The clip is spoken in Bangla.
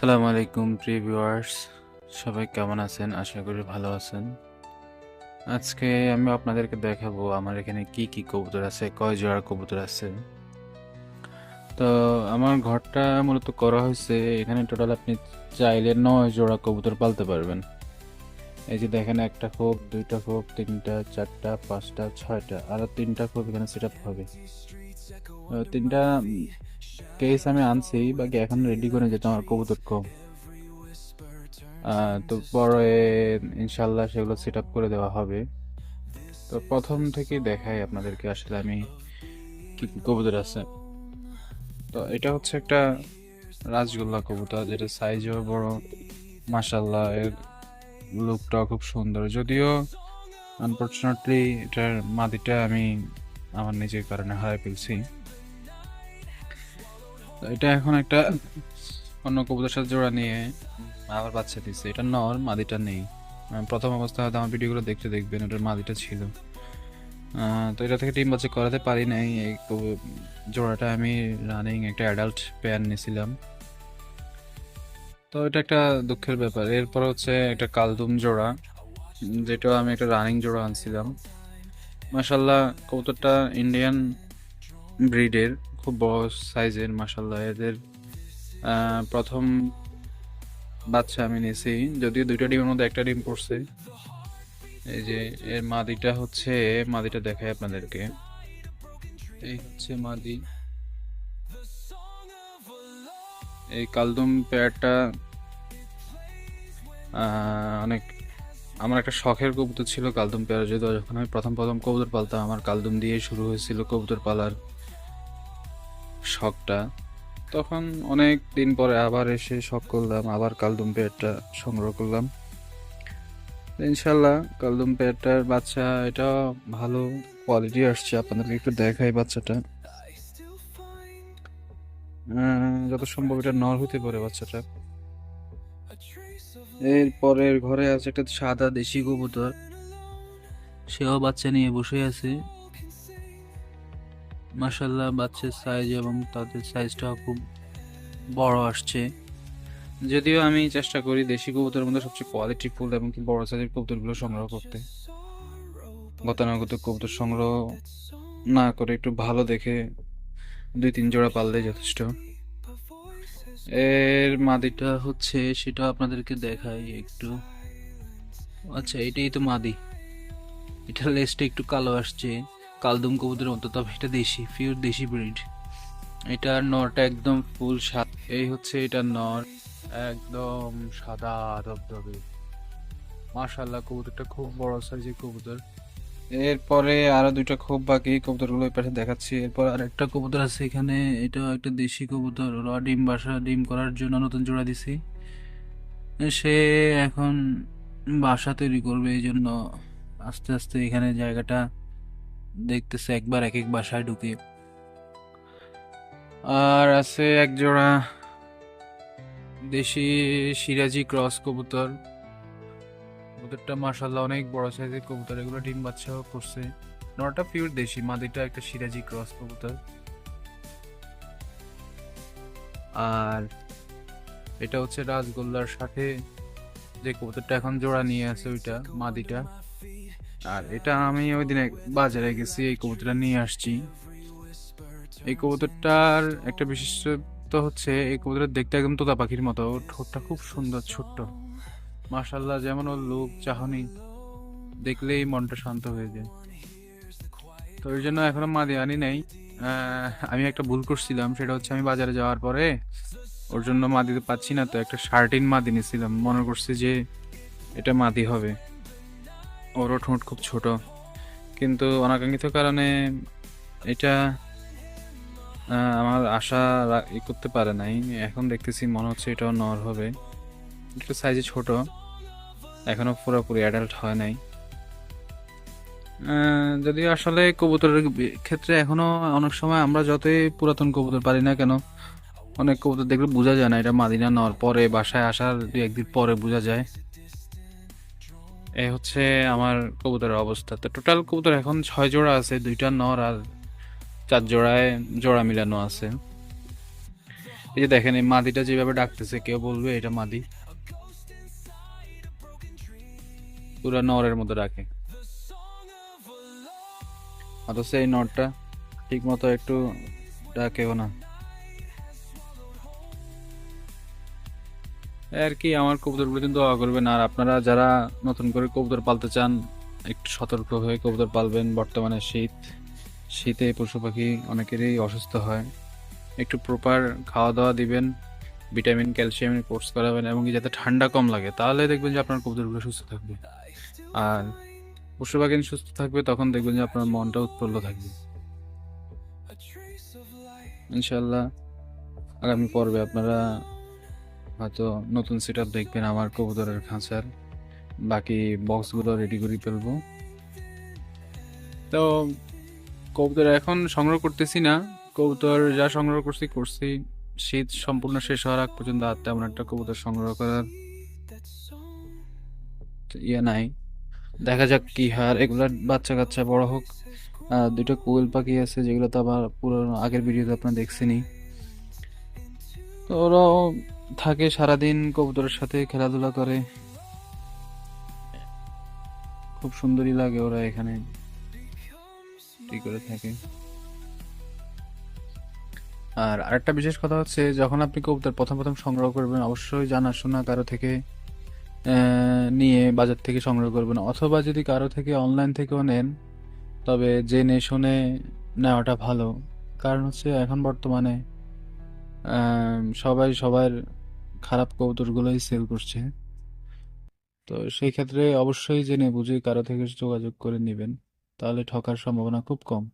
আসসালামু আলাইকুম প্রিয় ভিউয়ার্স, সবাই কেমন আছেন? আশা করি ভালো আছেন। আজকে আমি আপনাদেরকে দেখাবো আমার এখানে কি কি কবুতর আছে, কয় জোড়া কবুতর আছে। তো আমার ঘরটা মূলত করা হয়েছে, এখানে টোটাল আপনি চাইলে 9 জোড়া কবুতর পালতে পারবেন। এই যে দেখেন, একটা খোপ, দুইটা খোপ, তিনটা, চারটা, পাঁচটা, ছয়টা, আরো তিনটা খোপ এখানে সেট আপ হবে। তিনটা কেস আমি আনছি, বাকি এখন রেডি করে যেতে আমার কবুতর কম। তো পরে ইনশাল্লাহ সেগুলো সেট আপ করে দেওয়া হবে। তো প্রথম থেকে দেখাই আপনাদেরকে আসলে আমি কি কি কবুতর আছে। তো এটা হচ্ছে একটা রাজগোল্লা কবুতর, যেটা সাইজও বড়, মাশাল্লাহ এর লুকটাও খুব সুন্দর। যদিও আনফরচুনেটলি এটার মাদিটা আমি আমার নিজের কারণে হারাই ফেলছি। তো এটা এখন একটা অন্য কবুতরের সাথে জোড়া নিয়ে আবার বাচ্চা দিচ্ছে। এটা নর, মাদিটা নেই। প্রথম অবস্থায় হয়তো আমার ভিডিওগুলো দেখতে দেখবেন, ওটার মাদিটা ছিল। তো এটা থেকে ডিম বাচ্চা করাতে পারি নাই। এই জোড়াটা আমি রানিং একটা অ্যাডাল্ট পেয়ার নিয়েছিলাম, তো এটা একটা দুঃখের ব্যাপার। এরপর হচ্ছে একটা কালদুম জোড়া, যেটা আমি একটা রানিং জোড়া আনছিলাম। মাশাল্লাহ কবুতরটা ইন্ডিয়ান ব্রিডের, খুব বড় সাইজের। মাশাল্লাহ এদের প্রথম বাচ্চা আমি নিয়েছি, যদিও দুইটা ডিমের মধ্যে একটা ডিম পড়ছে। এই যে এর মাদিটা হচ্ছে, মাদিটা দেখাই আপনাদেরকে। এই হচ্ছে মাদি। এই কালদুম পেয়ারটা অনেক, আমার একটা শখের কবুতর ছিল কালদুম পেয়ার। যদিও যখন আমি প্রথম প্রথম কবুতর পালতাম, আমার কালদুম দিয়ে শুরু হয়েছিল কবুতর পালার শখটা। তখন অনেক দিন পরে আবার এসে শখ করলাম, আবার কালদুম পেয়ারটা সংগ্রহ করলাম। ইনশাল্লাহ কালদুম পেয়ারটার বাচ্চা এটা ভালো কোয়ালিটি আসছে। আপনাদেরকে একটু দেখাই বাচ্চাটা। যত সম্ভব এটা নর হতে পারে বাচ্চাটা। এরপরের ঘরে আছে একটা সাদা দেশি কবুতর, সেও বাচ্চা নিয়ে বসে আছে। মাশাল্লাহ বাচ্চার সাইজ এবং তাদের সাইজটাও খুব বড় আসছে। যদিও আমি চেষ্টা করি দেশি কবুতরের মধ্যে সবচেয়ে কোয়ালিটিফুল এবং কি বড় সাইজের কবুতরগুলো সংগ্রহ করতে। গতানুগত কবুতর সংগ্রহ না করে একটু ভালো দেখে 2-3 জোড়া পাললেই যথেষ্ট। এর মাদিটা হচ্ছে, সেটা আপনাদেরকে দেখাই একটু। আচ্ছা, এটাই তো মাদি। এটার লেজটা একটু কালো আসছে, কালদম কবুতরের মতো, তবে এটা দেশি, পিওর দেশি ব্রিড। এটার নরটা একদম ফুল সাদা। এই হচ্ছে এটার নর, একদম সাদা ধবধবে। মাশাআল্লাহ কবুতরটা খুব বড় সাইজের কবুতর। এরপরে আরো দুইটা খুব বাকি, কবুতরগুলো ওই পাশে দেখাচ্ছি। এরপর আর একটা কবুতর আছে এখানে, এটা একটা দেশি কবুতর। ওরা ডিম করার জন্য নতুন জোড়া দিছি। সে এখন বাসা তৈরি করবে, এই জন্য আস্তে আস্তে এখানে জায়গাটা দেখতেছে, একবার এক এক বাসায় ঢুকে। আর আছে এক জোড়া দেশি সিরাজি ক্রস কবুতর। কবুতরটা মাশাআল্লাহ অনেক বড় সাইজের কবুতর, এগুলো ডিম বাচ্চাও করছে। নটা পিওর দেশি, মাদিটা একটা সিরাজি ক্রস কবুতর। আর এটা হচ্ছে রাজগোল্লার সাথে যে কবুতরটা এখন জোড়া নিয়ে আছে, ওইটা মাদিটা। আর এটা আমি ওই দিনে বাজারে গেছি, এই কবুতরটা নিয়ে আসছি। এই কবুতরটার একটা বিশেষত্ব হচ্ছে, এই কবুতরটা দেখতে একদম তোতা পাখির মতো। ওর ঠোঁটটা খুব সুন্দর, ছোট্ট। মাশাল্লাহ যেমন ওর লোক চাহনি দেখলেই মনটা শান্ত হয়ে যায়। তো ওই জন্য এখনো মাদি আনি নাই। আমি একটা ভুল করছিলাম, সেটা হচ্ছে আমি বাজারে যাওয়ার পরে ওর জন্য মাদি তো পাচ্ছি না, তো একটা শার্টিন মাদি নিয়েছিলাম, মনে করছি যে এটা মাদি হবে। ওরও ঠোঁট খুব ছোট, কিন্তু অনাকাঙ্ক্ষিত কারণে এটা আমার আশা করতে পারে নাই। এখন দেখতেছি মনে হচ্ছে এটাও নর হবে। একটু সাইজে ছোট, এখনো পুরোপুরি অ্যাডাল্ট হয় নাই। যদিও আসলে কবুতরের ক্ষেত্রে এখনো অনেক সময় আমরা যতই পুরাতন কবুতর পারি না কেন, অনেক কবুতর দেখলে বোঝা যায় না এটা মাদিনা নর, পরে বাসায় আসার 2-1 দিন পরে বোঝা যায়। এই হচ্ছে আমার কবুতরের অবস্থা। তো টোটাল কবুতর এখন 6 জোড়া আছে, 2টা নর আর 4 জোড়ায় জোড়া মিলানো আছে। এই যে দেখেন এই মাদিটা যেভাবে ডাকতেছে, কেউ বলবে এটা মাদি? পুরা নরের মতো ডাকে, অথচ এই নরটা ঠিক মতো একটু ডাকেও না। এই আর কি, আমার কবুতরগুলো কিন্তু দোয়া করবেন। আর আপনারা যারা নতুন করে কবুতর পালতে চান, একটু সতর্ক হয়ে কবুতর পালবেন। বর্তমানে শীতে পশু পাখি অনেকেরই অসুস্থ হয়। একটু প্রপার খাওয়া দাওয়া দিবেন, ভিটামিন ক্যালসিয়ামের কোর্স করাবেন, এবং কি যাতে ঠান্ডা কম লাগে, তাহলে দেখবেন যে আপনার কবুতরগুলো সুস্থ থাকবে। আর পশু পাখি সুস্থ থাকবে, তখন দেখবেন যে আপনার মনটা উৎফুল্ল থাকবে। ইনশাল্লাহ আগামী পর্বে আপনারা হয়তো নতুন সেট আপ দেখবেন আমার কবুতরের খাঁচার। বাকি বক্সগুলো রেডি করে ফেলবো। তো কবুতর এখন সংগ্রহ করতেছি না, কবুতর যা সংগ্রহ করছি। শীত সম্পূর্ণ শেষ হওয়ার আগ পর্যন্ত আর তেমন একটা কবুতর সংগ্রহ করার ইয়ে নাই। দেখা যাক কি হয়। আর এগুলার বাচ্চা কাচ্চা বড় হোক। দুটো কোয়েল পাখি আছে, যেগুলো তো আবার পুরোনো আগের ভিডিওতে আপনারা দেখছেনই। তো ওরাও থাকে সারাদিন কবুতরের সাথে খেলাধুলা করে, খুব সুন্দরই লাগে ওরা এখানে ঠিক করে থাকে। আর আরেকটা বিশেষ কথা হচ্ছে, যখন আপনি কবুতর প্রথম প্রথম সংগ্রহ করবেন, অবশ্যই জানাশোনা কারো থেকে নিয়ে বাজার থেকে সংগ্রহ করবেন, অথবা যদি কারো থেকে অনলাইন থেকেও নেন, তবে জেনে শুনে নেওয়াটা ভালো। কারণ হচ্ছে এখন বর্তমানে সবাই সবার খারাপ কবুতরগুলোই সেল করছে। তো সেই ক্ষেত্রে অবশ্যই জেনে বুঝে কারো থেকে যোগাযোগ করে নেবেন, তাহলে ঠকার সম্ভাবনা খুব কম।